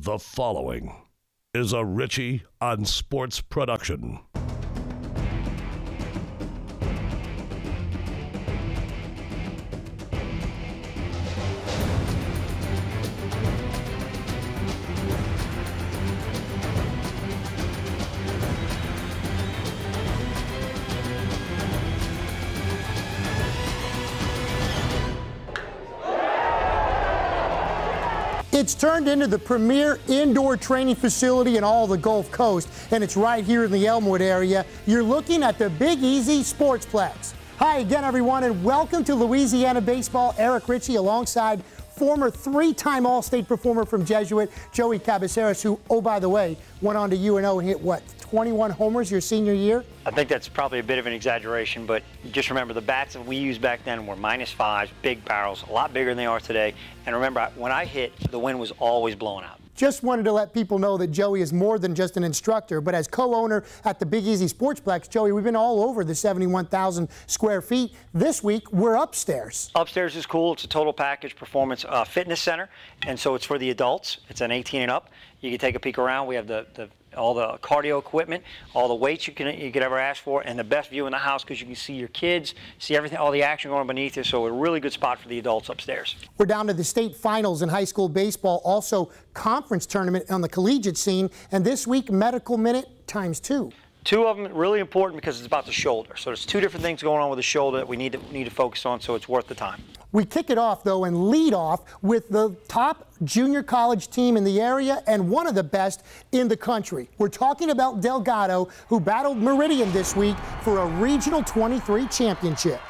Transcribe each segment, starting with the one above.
The following is a Richie on Sports production. It's turned into the premier indoor training facility in all the Gulf Coast, and it's right here in the Elmwood area. You're looking at the Big Easy Sportsplex. Hi again, everyone, and welcome to Louisiana Baseball. Eric Ritchie alongside former three-time All-State performer from Jesuit, Joey Cabeceras, who, oh, by the way, went on to UNO and hit, what, 21 homers your senior year? I think that's probably a bit of an exaggeration, but just remember the bats that we used back then were -5s, big barrels, a lot bigger than they are today. And remember, when I hit, the wind was always blowing out. Just wanted to let people know that Joey is more than just an instructor, but as co-owner at the Big Easy Sportsplex, Joey, we've been all over the 71,000 square feet. This week, we're upstairs. Upstairs is cool. It's a total package performance fitness center, and so it's for the adults. It's an 18 and up. You can take a peek around. We have all the cardio equipment, all the weights you could ever ask for, and the best view in the house because you can see your kids, see everything, all the action going beneath you. So a really good spot for the adults upstairs. We're down to the state finals in high school baseball, also conference tournament on the collegiate scene, and this week medical minute ×2. Two of them really important because it's about the shoulder. So there's two different things going on with the shoulder that we need to focus on, so it's worth the time. We kick it off, though, and lead off with the top junior college team in the area and one of the best in the country. We're talking about Delgado, who battled Meridian this week for a Regional 23 championship.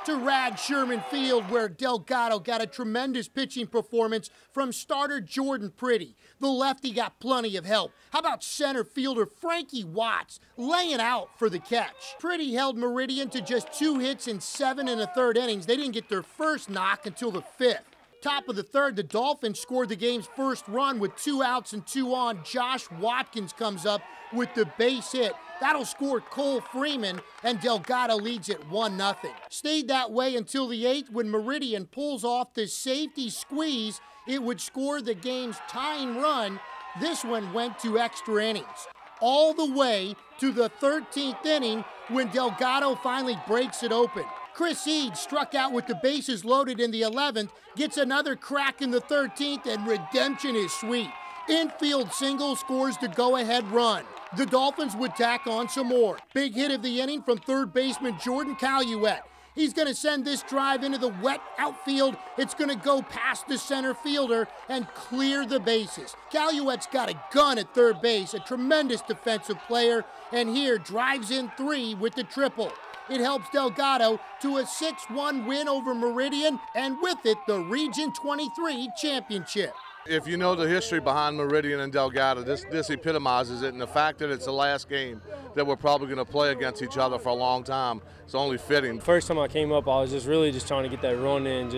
To Rad Sherman Field, where Delgado got a tremendous pitching performance from starter Jordan Pretty. The lefty got plenty of help. How about center fielder Frankie Watts laying out for the catch? Pretty held Meridian to just 2 hits in 7 1/3 innings. They didn't get their first knock until the 5th. Top of the 3rd, the Dolphins scored the game's first run with 2 outs and 2 on. Josh Watkins comes up with the base hit. That'll score Cole Freeman, and Delgado leads it 1-0. Stayed that way until the 8th when Meridian pulls off the safety squeeze. It would score the game's tying run. This one went to extra innings. All the way to the 13th inning when Delgado finally breaks it open. Chris Eade struck out with the bases loaded in the 11th, gets another crack in the 13th, and redemption is sweet. Infield single scores the go-ahead run. The Dolphins would tack on some more. Big hit of the inning from third baseman Jordan Caluette. He's going to send this drive into the wet outfield. It's going to go past the center fielder and clear the bases. Caluette's got a gun at third base, a tremendous defensive player, and here drives in 3 with the triple. It helps Delgado to a 6-1 win over Meridian, and with it, the Region 23 championship. If you know the history behind Meridian and Delgado, this epitomizes it, and the fact that it's the last game that we're probably going to play against each other for a long time, it's only fitting. First time I came up, I was really trying to get that run in.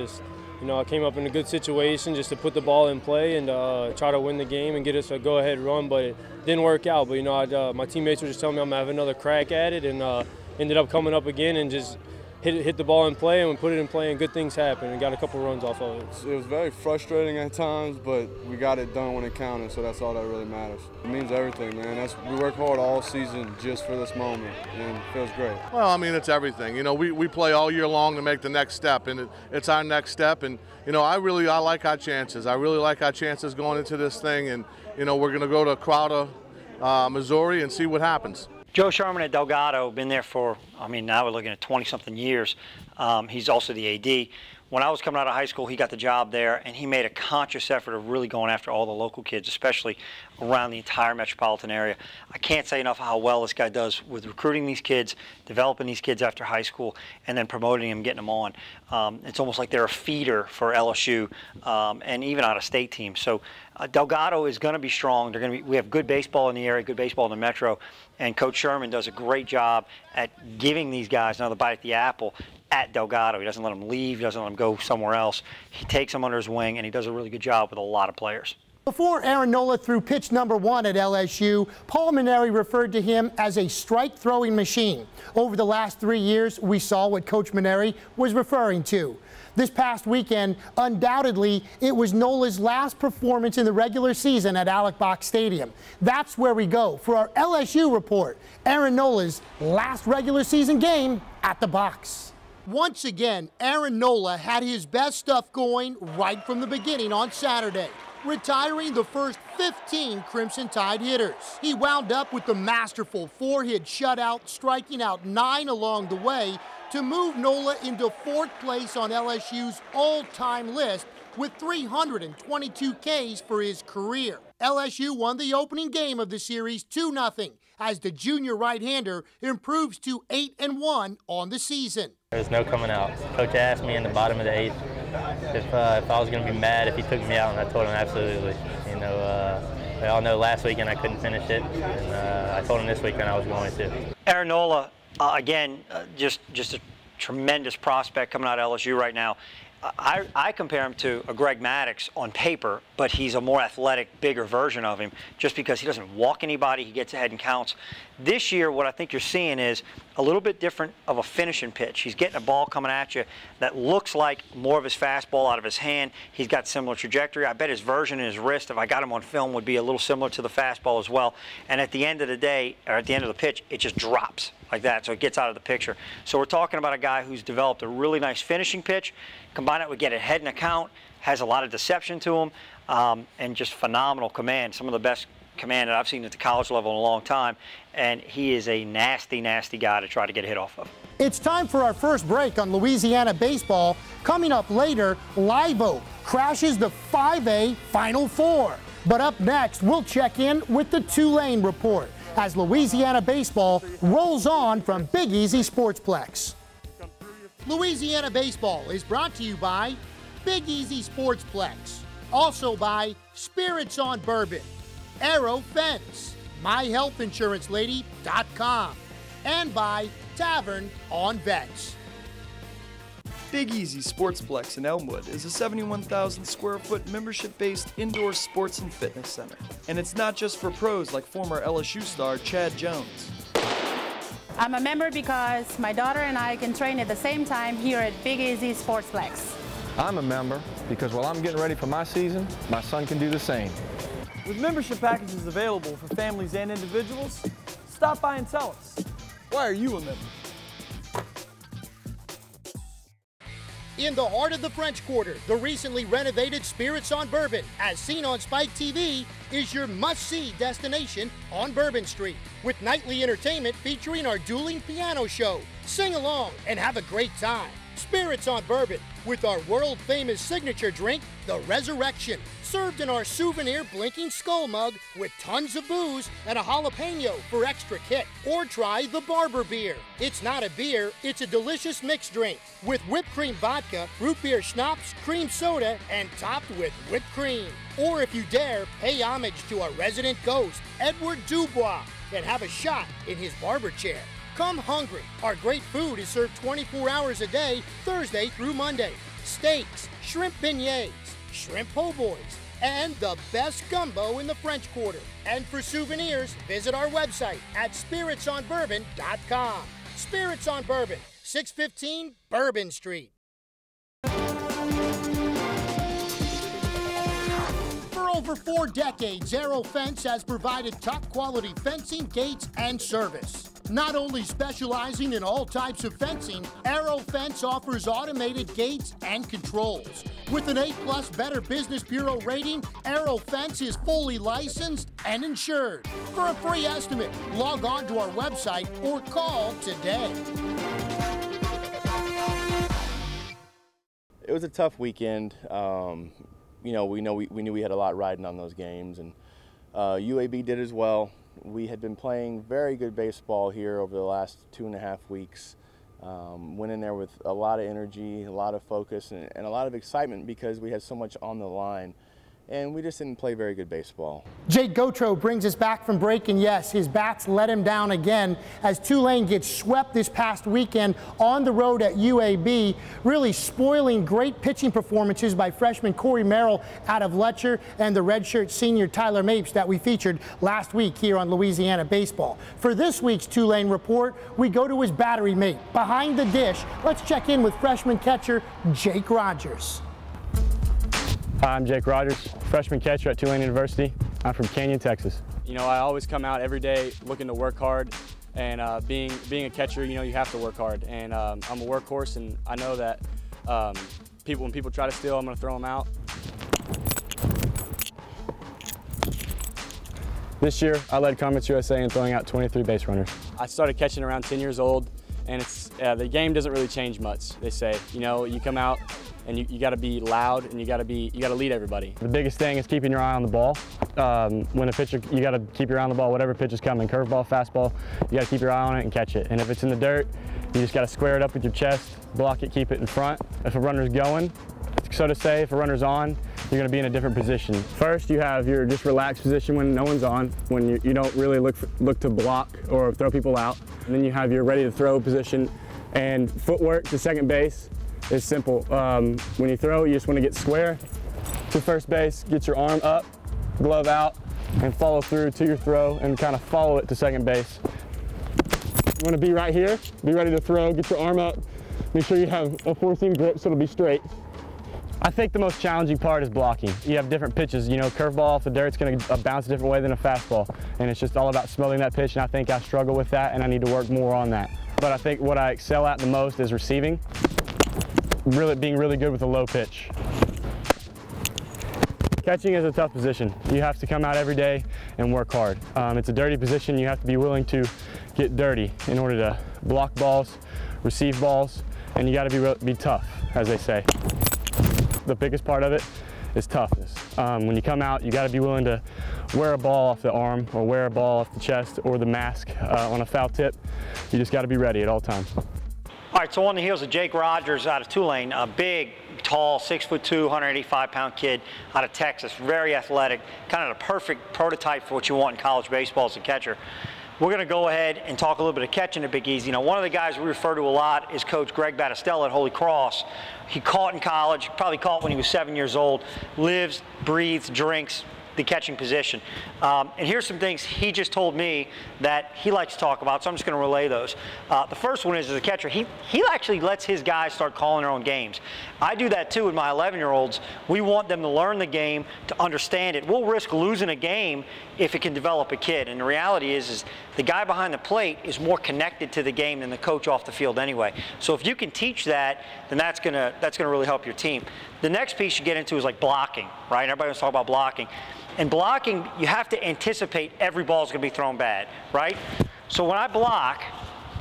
I came up in a good situation just to put the ball in play and try to win the game and get us a go-ahead run, but it didn't work out. But, my teammates were just telling me I'm going to have another crack at it, and ended up coming up again and just hit the ball in play, and we put it in play, and good things happened, and got a couple runs off of it. It was very frustrating at times, but we got it done when it counted, so that's all that really matters. It means everything, man. We work hard all season just for this moment, and it feels great. Well, I mean, it's everything. We play all year long to make the next step, and it's our next step. And I like our chances. I really like our chances going into this thing, and we're going to go to Crowder, Missouri, and see what happens. Joe Sherman at Delgado, been there for, now we're looking at 20-something years. He's also the AD. When I was coming out of high school, he got the job there, and he made a conscious effort of really going after all the local kids, especially around the entire metropolitan area. I can't say enough how well this guy does with recruiting these kids, developing these kids after high school, and then promoting them, getting them on. It's almost like they're a feeder for LSU and even out-of-state teams. So Delgado is going to be strong. We have good baseball in the area, good baseball in the metro, and Coach Sherman does a great job at giving these guys another bite at the apple at Delgado. He doesn't let them leave. He doesn't let them go somewhere else. He takes them under his wing, and he does a really good job with a lot of players. Before Aaron Nola threw pitch number 1 at LSU, Paul Mainieri referred to him as a strike-throwing machine. Over the last 3 years, we saw what Coach Mainieri was referring to. This past weekend, undoubtedly, it was Nola's last performance in the regular season at Alex Box Stadium. That's where we go for our LSU report. Aaron Nola's last regular season game at the box. Once again, Aaron Nola had his best stuff going right from the beginning on Saturday, retiring the first 15 Crimson Tide hitters. He wound up with the masterful 4-hit shutout, striking out 9 along the way to move Nola into 4th place on LSU's all-time list with 322 Ks for his career. LSU won the opening game of the series 2-0 as the junior right-hander improves to 8-1 on the season. There's no coming out. Coach asked me in the bottom of the 8th if I was going to be mad if he took me out, and I told him absolutely. You know, we all know last weekend I couldn't finish it, and I told him this weekend I was going to. Aaron Nola, again, just a tremendous prospect coming out of LSU right now. I compare him to a Greg Maddux on paper, but he's a more athletic, bigger version of him just because he doesn't walk anybody, he gets ahead and counts. This year, what I think you're seeing is a little bit different of a finishing pitch. He's getting a ball coming at you that looks like more of his fastball out of his hand. He's got similar trajectory. I bet his version in his wrist, if I got him on film, would be a little similar to the fastball as well. And at the end of the day, or at the end of the pitch, it just drops like that, so it gets out of the picture. So we're talking about a guy who's developed a really nice finishing pitch, combine it with get ahead in a count, has a lot of deception to him, and just phenomenal command. Some of the best command that I've seen at the college level in a long time, and he is a nasty, nasty guy to try to get a hit off of. It's time for our first break on Louisiana baseball. Coming up later, Live Oak crashes the 5A Final Four. But up next, we'll check in with the Tulane report as Louisiana baseball rolls on from Big Easy Sportsplex. Louisiana baseball is brought to you by Big Easy Sportsplex, also by Spirits on Bourbon, Aero Fence, MyHealthInsuranceLady.com, and by Tavern on Vets. Big Easy Sportsplex in Elmwood is a 71,000 square foot membership-based indoor sports and fitness center. And it's not just for pros like former LSU star Chad Jones. I'm a member because my daughter and I can train at the same time here at Big Easy Sportsplex. I'm a member because while I'm getting ready for my season, my son can do the same. With membership packages available for families and individuals, stop by and tell us, why are you a member? In the heart of the French Quarter, the recently renovated Spirits on Bourbon, as seen on Spike TV, is your must-see destination on Bourbon Street, with nightly entertainment featuring our dueling piano show. Sing along and have a great time. Spirits on Bourbon, with our world-famous signature drink, the Resurrection, served in our souvenir blinking skull mug with tons of booze and a jalapeno for extra kick. Or try the Barber Beer. It's not a beer, it's a delicious mixed drink with whipped cream vodka, root beer schnapps, cream soda, and topped with whipped cream. Or if you dare, pay homage to our resident ghost, Edward Dubois, and have a shot in his barber chair. Come hungry. Our great food is served 24 hours a day, Thursday through Monday. Steaks, shrimp beignets, shrimp po' boys, and the best gumbo in the French Quarter. And for souvenirs, visit our website at spiritsonbourbon.com. Spirits on Bourbon, 615 Bourbon Street. For over 4 decades, Aero Fence has provided top-quality fencing, gates, and service. Not only specializing in all types of fencing, Aero Fence offers automated gates and controls. With an A+ Better Business Bureau rating, Aero Fence is fully licensed and insured. For a free estimate, log on to our website or call today. It was a tough weekend. We knew we had a lot riding on those games, and UAB did as well. We had been playing very good baseball here over the last 2.5 weeks. Went in there with a lot of energy, a lot of focus, and a lot of excitement because we had so much on the line. and we just didn't play very good baseball. Jake Gautreaux brings us back from break, and yes, his bats let him down again as Tulane gets swept this past weekend on the road at UAB, really spoiling great pitching performances by freshman Corey Merrill out of Letcher and the redshirt senior Tyler Mapes that we featured last week here on Louisiana Baseball. For this week's Tulane Report, we go to his battery mate behind the dish. Let's check in with freshman catcher Jake Rogers. Hi, I'm Jake Rogers, freshman catcher at Tulane University. I'm from Canyon, Texas. You know, I always come out every day looking to work hard, and being a catcher, you know, you have to work hard. And I'm a workhorse, and I know that when people try to steal, I'm going to throw them out. This year, I led Conference USA in throwing out 23 base runners. I started catching around 10 years old, and the game doesn't really change much. They say, you know, you come out and you got to be loud, and you got to lead everybody. The biggest thing is keeping your eye on the ball. When a pitcher, you got to keep your eye on the ball, whatever pitch is coming, curveball, fastball, you got to keep your eye on it and catch it. And if it's in the dirt, you just got to square it up with your chest, block it, keep it in front. If a runner's going, so to say, if a runner's on, you're going to be in a different position. First, you have your just relaxed position when no one's on, when you don't really look to block or throw people out. And then you have your ready to throw position, and footwork to second base is simple. When you throw, you just want to get square to first base, get your arm up, glove out, and follow through to your throw and kind of follow it to second base. You want to be right here, be ready to throw, get your arm up, make sure you have a 4-seam grip so it'll be straight. I think the most challenging part is blocking. You have different pitches, you know, curveball off the dirt's going to bounce a different way than a fastball, and it's just all about smothering that pitch, and I think I struggle with that, and I need to work more on that. But I think what I excel at the most is receiving, being really good with a low pitch. Catching is a tough position. You have to come out every day and work hard. It's a dirty position. You have to be willing to get dirty in order to block balls, receive balls, and you got to be tough, as they say. The biggest part of it is toughness. When you come out, you got to be willing to wear a ball off the arm or wear a ball off the chest or the mask on a foul tip. You just got to be ready at all times. All right, so on the heels of Jake Rogers out of Tulane, a big, tall, 6'2", 185-pound kid out of Texas, very athletic, kind of the perfect prototype for what you want in college baseball as a catcher. We're going to go ahead and talk a little bit of catching at Big Easy. Now, one of the guys we refer to a lot is Coach Greg Battistella at Holy Cross. He caught in college, probably caught when he was 7 years old, lives, breathes, drinks the catching position. And here's some things he just told me that he likes to talk about, so I'm just going to relay those. The first one is, as a catcher, he actually lets his guys start calling their own games. I do that too with my 11-year-olds. We want them to learn the game, to understand it. We'll risk losing a game if it can develop a kid. And the reality is the guy behind the plate is more connected to the game than the coach off the field anyway. So if you can teach that, then that's gonna really help your team. The next piece you get into is like blocking, right? Everybody wants to talk about blocking. And blocking, you have to anticipate every ball is going to be thrown bad, right? So when I block,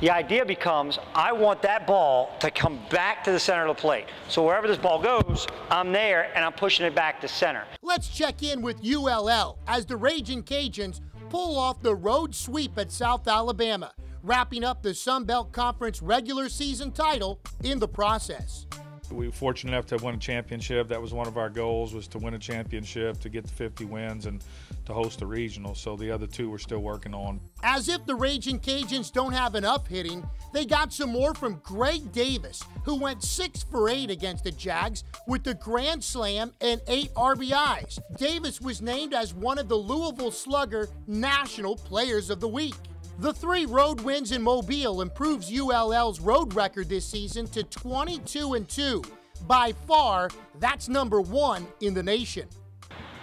the idea becomes I want that ball to come back to the center of the plate. So wherever this ball goes, I'm there and I'm pushing it back to center. Let's check in with ULL as the Raging Cajuns pull off the road sweep at South Alabama, wrapping up the Sun Belt Conference regular season title in the process. We were fortunate enough to win a championship. That was one of our goals, was to win a championship, to get to 50 wins, and to host a regional. So the other two we're still working on. As if the Raging Cajuns don't have enough hitting, they got some more from Greg Davis, who went 6 for 8 against the Jags with the grand slam and 8 RBIs. Davis was named as one of the Louisville Slugger National Players of the Week. The 3 road wins in Mobile improves ULL's road record this season to 22-2. By far, that's #1 in the nation.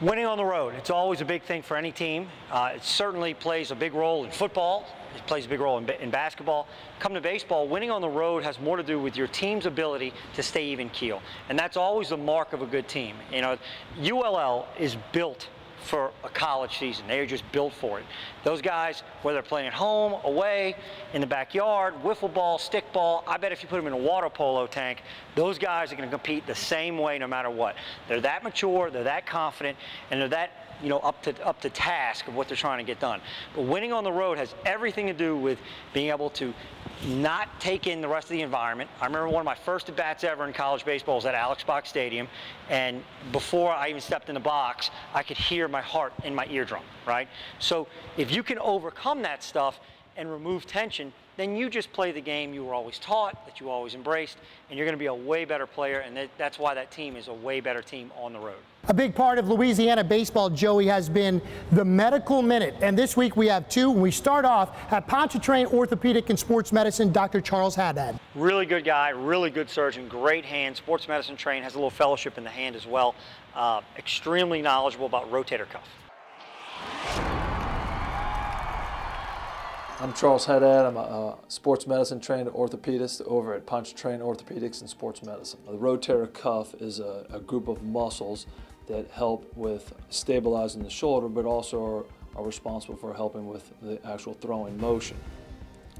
Winning on the road, it's always a big thing for any team. It certainly plays a big role in football. It plays a big role in basketball. Come to baseball, winning on the road has more to do with your team's ability to stay even keel. And that's always the mark of a good team. You know, ULL is built for a college season. They are just built for it. Those guys, whether they're playing at home, away, in the backyard, wiffle ball, stick ball, I bet if you put them in a water polo tank, those guys are going to compete the same way no matter what. They're that mature, they're that confident, and they're that, you know, up to task of what they're trying to get done. But winning on the road has everything to do with being able to not take in the rest of the environment. I remember one of my first at-bats ever in college baseball was at Alex Box Stadium, and before I even stepped in the box, I could hear my heart in my eardrum, right? So if you can overcome that stuff and remove tension, then you just play the game you were always taught, that you always embraced, and you're going to be a way better player, and that's why that team is a way better team on the road. A big part of Louisiana baseball, Joey, has been the medical minute, and this week we have two. We start off at Pontchartrain Orthopedic and Sports Medicine, Dr. Charles Haddad. Really good guy, really good surgeon, great hand, sports medicine trained, has a little fellowship in the hand as well. Extremely knowledgeable about rotator cuff. I'm Charles Haddad. I'm a sports medicine trained orthopedist over at Pontchartrain Orthopedics and Sports Medicine. The rotator cuff is a group of muscles that help with stabilizing the shoulder, but also are responsible for helping with the actual throwing motion.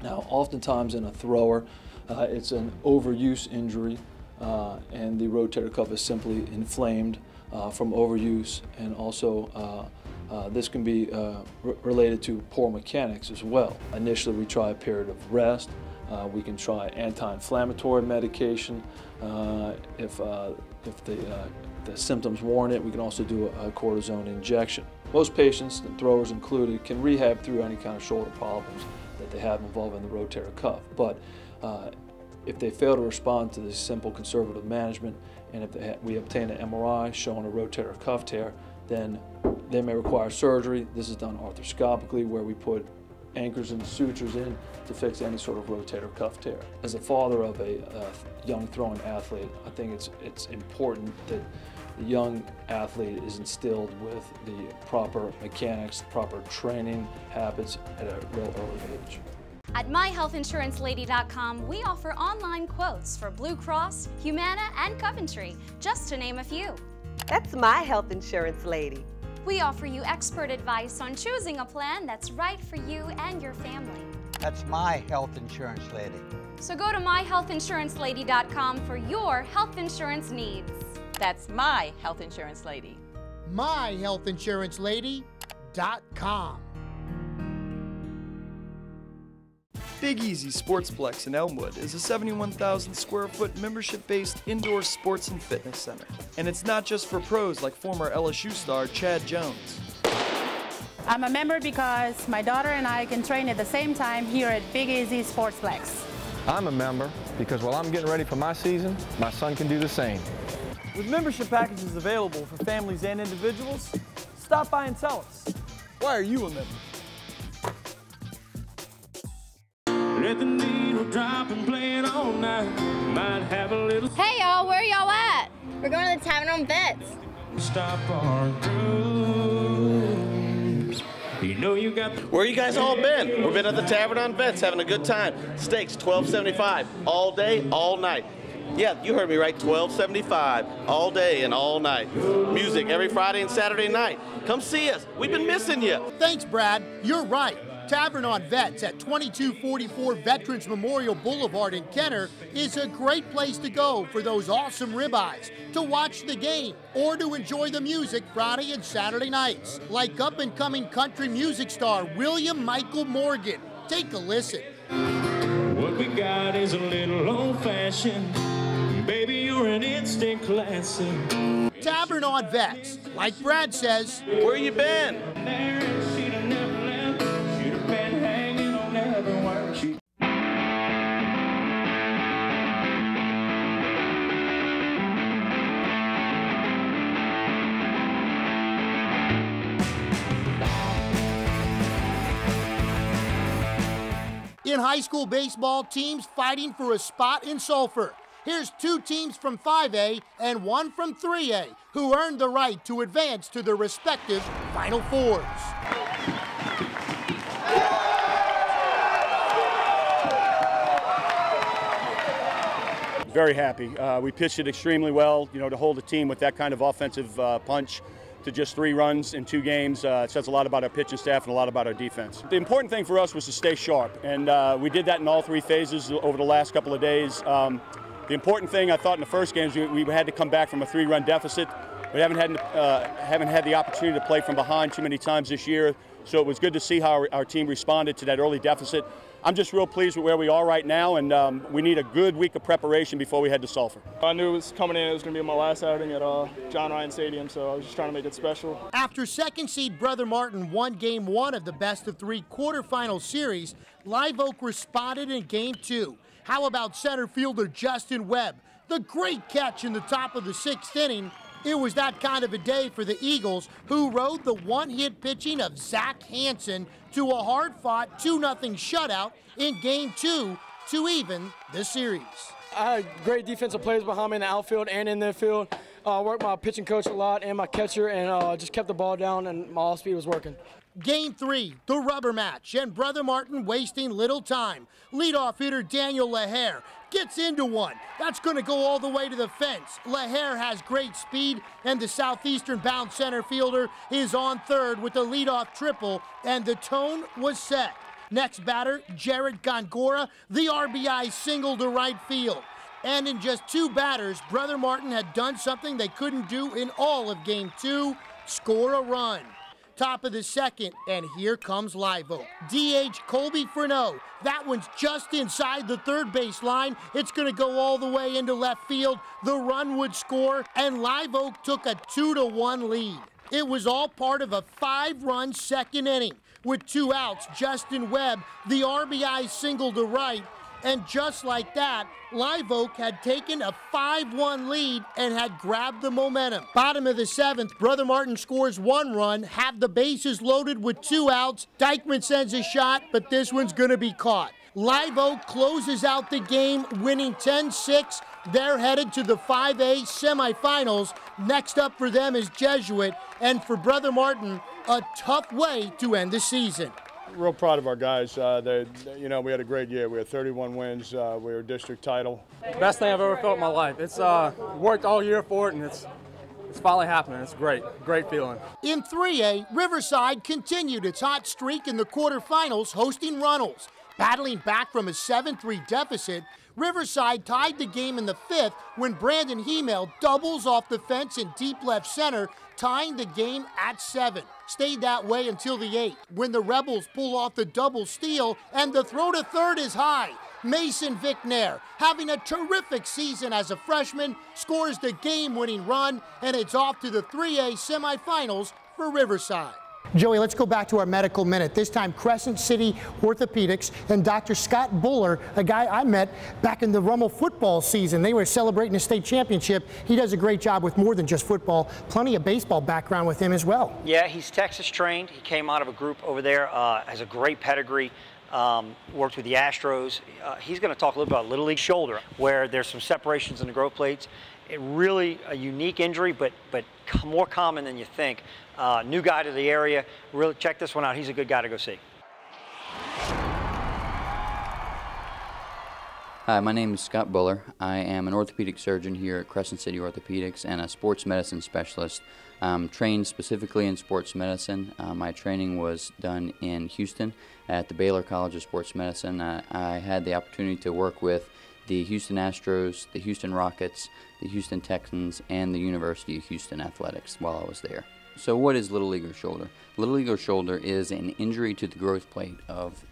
Now, oftentimes in a thrower, it's an overuse injury, and the rotator cuff is simply inflamed from overuse, and also this can be related to poor mechanics as well. Initially, we try a period of rest. We can try anti-inflammatory medication. If the symptoms warrant it, we can also do a cortisone injection. Most patients, the throwers included, can rehab through any kind of shoulder problems that they have involving the rotator cuff. But if they fail to respond to this simple conservative management, and if we obtain an MRI showing a rotator cuff tear, then they may require surgery. This is done arthroscopically, where we put anchors and sutures in to fix any sort of rotator cuff tear. As a father of a young throwing athlete, I think it's important that the young athlete is instilled with the proper mechanics, proper training habits at a real early age. At myhealthinsurancelady.com, we offer online quotes for Blue Cross, Humana, and Coventry, just to name a few. That's My Health Insurance Lady. We offer you expert advice on choosing a plan that's right for you and your family. That's My Health Insurance Lady. So go to myhealthinsurancelady.com for your health insurance needs. That's My Health Insurance Lady. myhealthinsurancelady.com. Big Easy Sportsplex in Elmwood is a 71,000 square foot membership-based indoor sports and fitness center. And it's not just for pros like former LSU star Chad Jones. I'm a member because my daughter and I can train at the same time here at Big Easy Sportsplex. I'm a member because while I'm getting ready for my season, my son can do the same. With membership packages available for families and individuals, stop by and tell us. Why are you a member? Let the needle drop and play it all night. Might have a little. Hey y'all, where y'all at? We're going to the Tavern on Vets. Stop our cruise. You know you got. Where you guys all been? We've been at the Tavern on Vets having a good time. Steaks $12.75 all day, all night. Yeah, you heard me right, $12.75 all day and all night. Music every Friday and Saturday night. Come see us. We've been missing you. Thanks, Brad. You're right. Tavern on Vets at 2244 Veterans Memorial Boulevard in Kenner is a great place to go for those awesome ribeyes, to watch the game, or to enjoy the music Friday and Saturday nights, like up-and-coming country music star William Michael Morgan. Take a listen. What we got is a little old-fashioned. Baby, you're an instant classic. Tavern on Vets. Like Brad says, where you been? In high school baseball, teams fighting for a spot in Sulphur. Here's two teams from 5A and one from 3A who earned the right to advance to their respective Final Fours. Very happy. We pitched it extremely well. You know, to hold a team with that kind of offensive punch to just 3 runs in 2 games says a lot about our pitching staff and a lot about our defense. The important thing for us was to stay sharp, and we did that in all 3 phases over the last couple of days. The important thing I thought in the first game is we had to come back from a 3-run deficit. We haven't had the opportunity to play from behind too many times this year, So it was good to see how our team responded to that early deficit. I'm just real pleased with where we are right now, and we need a good week of preparation before we head to Sulphur. I knew it was coming in. It was going to be my last outing at John Ryan Stadium, so I was just trying to make it special. After second seed Brother Martin won Game 1 of the best-of-3 quarterfinal series, Live Oak responded in Game 2. How about center fielder Justin Webb? The great catch in the top of the 6th inning. It was that kind of a day for the Eagles, who rode the one-hit pitching of Zach Hansen to a hard-fought 2-0 shutout in Game 2 to even the series. I had great defensive players behind me in the outfield and in the field. Worked my pitching coach a lot and my catcher, and just kept the ball down, and my off-speed was working. Game 3, the rubber match, and Brother Martin wasting little time. Leadoff hitter Daniel LaHare gets into one. That's going to go all the way to the fence. LaHare has great speed, and the southeastern-bound center fielder is on third with the leadoff triple, and the tone was set. Next batter, Jared Gongora, the RBI single to right field. And in just 2 batters, Brother Martin had done something they couldn't do in all of Game 2, score a run. Top of the 2nd, and here comes Live Oak. DH Colby Freneau. That one's just inside the third base line. It's going to go all the way into left field. The run would score, and Live Oak took a 2-1 lead. It was all part of a 5-run second inning. With 2 outs, Justin Webb, the RBI single to right, and just like that, Live Oak had taken a 5-1 lead and had grabbed the momentum. Bottom of the 7th, Brother Martin scores 1 run, have the bases loaded with 2 outs. Dykeman sends a shot, but this one's going to be caught. Live Oak closes out the game, winning 10-6. They're headed to the 5A semifinals. Next up for them is Jesuit, and for Brother Martin, a tough way to end the season. Real proud of our guys. You know, we had a great year. We had 31 wins. We were district title. Best thing I've ever felt in my life. It's worked all year for it, and it's finally happening. It's great feeling. In 3A, Riverside continued its hot streak in the quarterfinals, hosting Runnels. Battling back from a 7-3 deficit, Riverside tied the game in the 5th when Brandon Hemel doubles off the fence in deep left center, tying the game at 7. Stayed that way until the 8th, when the Rebels pull off the double steal and the throw to third is high. Mason Vicknair, having a terrific season as a freshman, scores the game-winning run, and it's off to the 3A semifinals for Riverside. Joey, let's go back to our medical minute. This time, Crescent City Orthopedics and Dr. Scott Buller, a guy I met back in the Rummel football season. They were celebrating a state championship. He does a great job with more than just football. Plenty of baseball background with him as well. Yeah, he's Texas trained. He came out of a group over there, has a great pedigree. Worked with the Astros. He's going to talk a little about Little League shoulder, where there's some separations in the growth plates. It really a unique injury, but more common than you think. New guy to the area. Really check this one out. He's a good guy to go see. Hi, my name is Scott Buller. I am an orthopedic surgeon here at Crescent City Orthopedics and a sports medicine specialist. I'm trained specifically in sports medicine. My training was done in Houston at the Baylor College of Sports Medicine. I had the opportunity to work with the Houston Astros, the Houston Rockets, the Houston Texans, and the University of Houston Athletics while I was there. So what is Little Leaguer shoulder? Little Leaguer shoulder is an injury to the growth plate of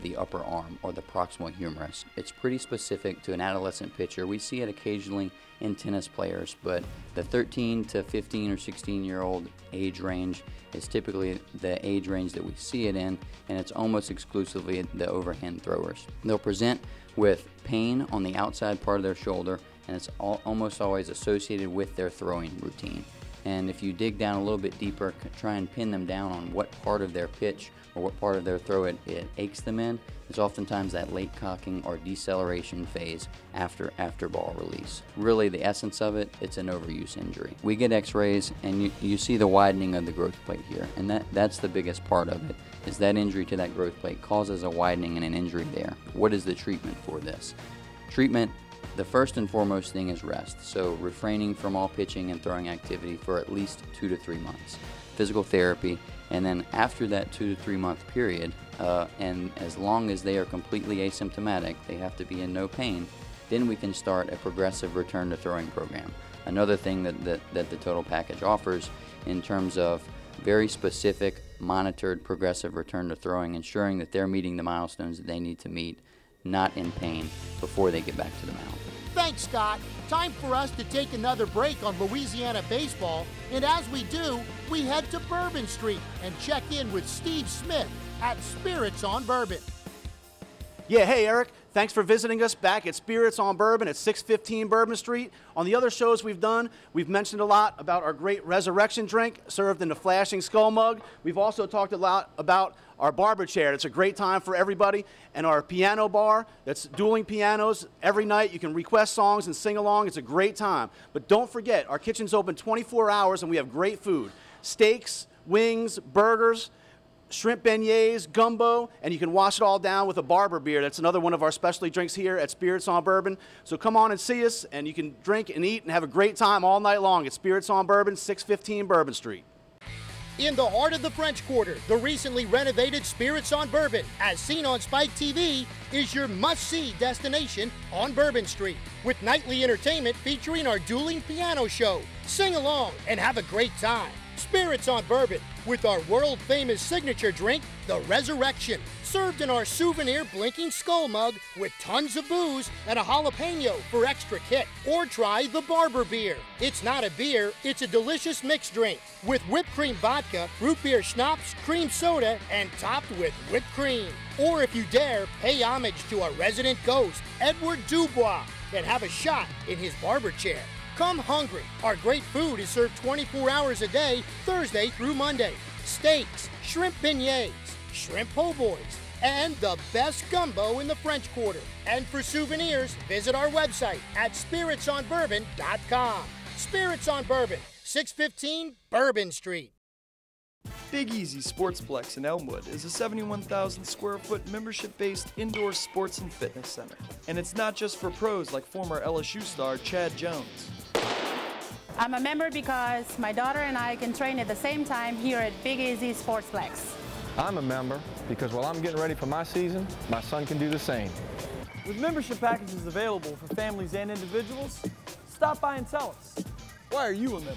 the upper arm or the proximal humerus. It's pretty specific to an adolescent pitcher. We see it occasionally in tennis players, but the 13 to 15 or 16-year-old age range is typically the age range that we see it in, and it's almost exclusively the overhand throwers. They'll present with pain on the outside part of their shoulder, and it's almost always associated with their throwing routine. And if you dig down a little bit deeper, try and pin them down on what part of their pitch or what part of their throw it aches them in, it's oftentimes that late cocking or deceleration phase after ball release. Really, the essence of it, it's an overuse injury. We get x-rays and you see the widening of the growth plate here, and that's the biggest part of it, is that injury to that growth plate causes a widening and an injury there. What is the treatment for this? Treatment, the first and foremost thing is rest, so refraining from all pitching and throwing activity for at least 2 to 3 months. Physical therapy, and then after that 2 to 3 month period, and as long as they are completely asymptomatic, they have to be in no pain, then we can start a progressive return to throwing program. Another thing that the total package offers in terms of very specific, monitored, progressive return to throwing, ensuring that they're meeting the milestones that they need to meet, not in pain, before they get back to the mound. Thanks, Scott. Time for us to take another break on Louisiana baseball. And as we do, we head to Bourbon Street and check in with Steve Smith at Spirits on Bourbon. Yeah, hey, Eric. Thanks for visiting us back at Spirits on Bourbon at 615 Bourbon Street. On the other shows we've done, we've mentioned a lot about our great resurrection drink served in the flashing skull mug. We've also talked a lot about our barber chair. It's a great time for everybody. And our piano bar that's dueling pianos. Every night you can request songs and sing along. It's a great time. But don't forget, our kitchen's open 24 hours and we have great food. Steaks, wings, burgers, shrimp beignets, gumbo, and you can wash it all down with a barber beer. That's another one of our specialty drinks here at Spirits on Bourbon. So come on and see us, and you can drink and eat and have a great time all night long at Spirits on Bourbon, 615 Bourbon Street. In the heart of the French Quarter, the recently renovated Spirits on Bourbon, as seen on Spike TV, is your must-see destination on Bourbon Street, with nightly entertainment featuring our dueling piano show. Sing along and have a great time. Spirits on Bourbon, with our world-famous signature drink, the Resurrection, served in our souvenir blinking skull mug with tons of booze and a jalapeno for extra kick. Or try the Barber Beer. It's not a beer, it's a delicious mixed drink with whipped cream vodka, root beer schnapps, cream soda, and topped with whipped cream. Or if you dare, pay homage to our resident ghost, Edward Dubois, and have a shot in his barber chair. Come hungry. Our great food is served 24 hours a day, Thursday through Monday. Steaks, shrimp beignets, shrimp po' boys, and the best gumbo in the French Quarter. And for souvenirs, visit our website at spiritsonbourbon.com. Spirits on Bourbon, 615 Bourbon Street. Big Easy Sportsplex in Elmwood is a 71,000 square foot membership-based indoor sports and fitness center. And it's not just for pros like former LSU star Chad Jones. I'm a member because my daughter and I can train at the same time here at Big Easy Sportsplex. I'm a member because while I'm getting ready for my season, my son can do the same. With membership packages available for families and individuals, stop by and tell us, why are you a member?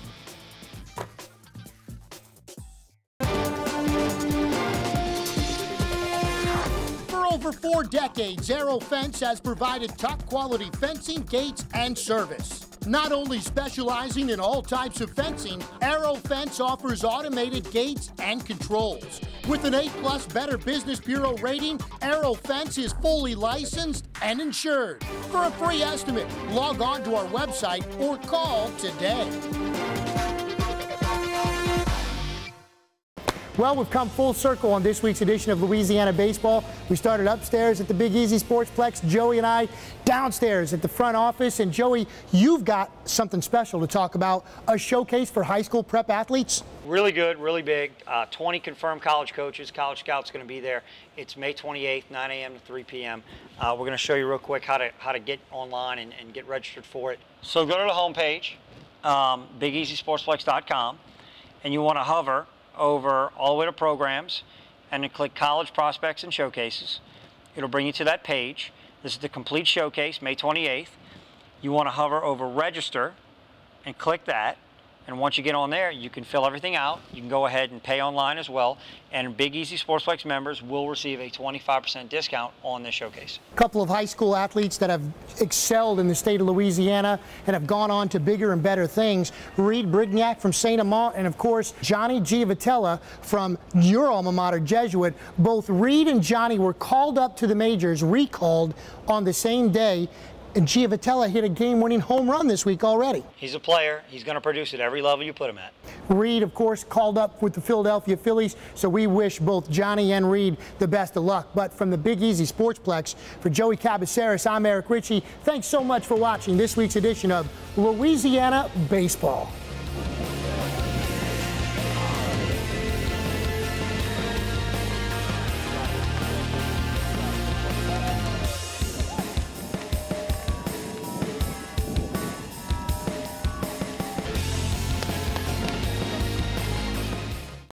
For over 4 decades, Aero Fence has provided top-quality fencing, gates, and service. Not only specializing in all types of fencing, Aero Fence offers automated gates and controls. With an A+ Better Business Bureau rating, Aero Fence is fully licensed and insured. For a free estimate, log on to our website or call today. Well, we've come full circle on this week's edition of Louisiana Baseball. We started upstairs at the Big Easy Sportsplex, Joey and I downstairs at the front office. And Joey, you've got something special to talk about, a showcase for high school prep athletes. Really good, really big. 20 confirmed college coaches, college scouts going to be there. It's May 28th, 9 a.m. to 3 p.m. We're going to show you real quick how to get online and get registered for it. So go to the homepage, BigEasySportsplex.com, and you want to hover over all the way to programs and then click college prospects and showcases. It'll bring you to that page. This is the complete showcase, May 28th. You want to hover over register and click that. And once you get on there, you can fill everything out. You can go ahead and pay online as well. And Big Easy Sportsplex members will receive a 25% discount on this showcase. A couple of high school athletes that have excelled in the state of Louisiana and have gone on to bigger and better things. Reed Brignac from St. Amant, and of course, Johnny Giavitella from your alma mater, Jesuit. Both Reed and Johnny were called up to the majors, recalled on the same day. And Giavitella hit a game-winning home run this week already. He's a player. He's going to produce at every level you put him at. Reed, of course, called up with the Philadelphia Phillies, so we wish both Johnny and Reed the best of luck. But from the Big Easy Sportsplex, for Joey Cabaceres, I'm Eric Ritchie. Thanks so much for watching this week's edition of Louisiana Baseball.